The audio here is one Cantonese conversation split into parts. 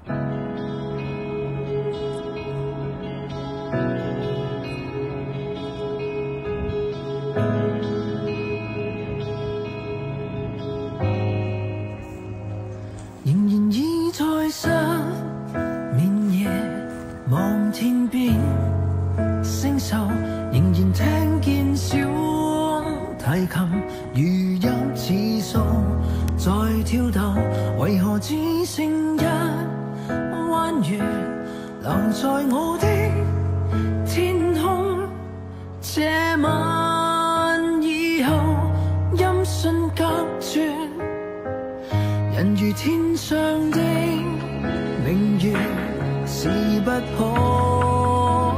仍然倚在失眠夜，望天邊星宿，仍然聽見小提琴如泣似訴在跳動，為何只剩一彎月留在我的天空？這晚以後音訊隔絕，人如天上的明月，是不可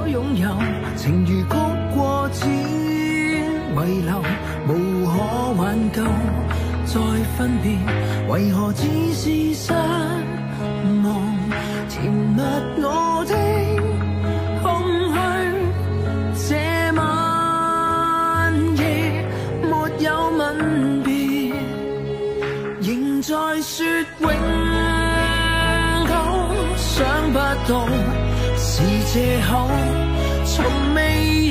擁有，情如曲過只遺留，無可挽救再分別，為何只是失望，填密我的空虛？這晚夜沒有吻別，仍在說永久，想不到是藉口，從未意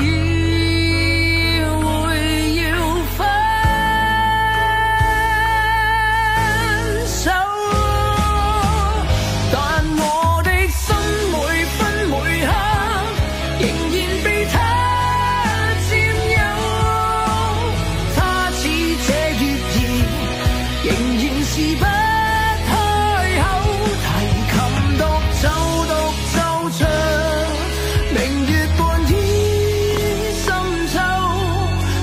會要分手，但我的心每分每刻仍然被他佔有，他似這月兒仍然是不開口，提琴獨奏唱，明月半倚深秋，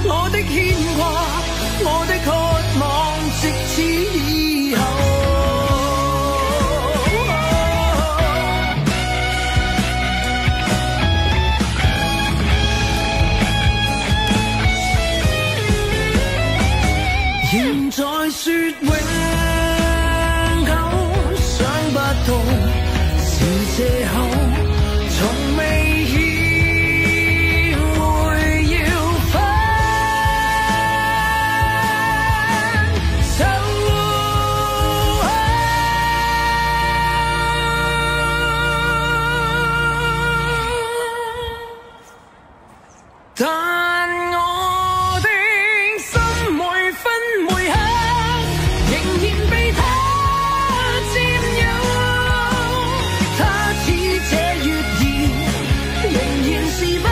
我的牽掛，我的渴望，直至以後。仍在說永久，想不到是藉口，從未意會要分手，但我的心每分每刻仍然被他佔有，他似這月兒仍然是不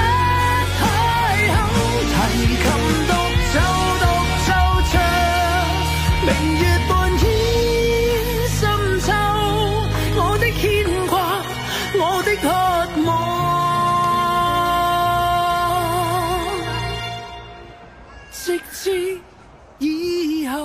開口，提琴獨奏唱，明月半倚深秋，我的牽掛，我的渴望，直至以後。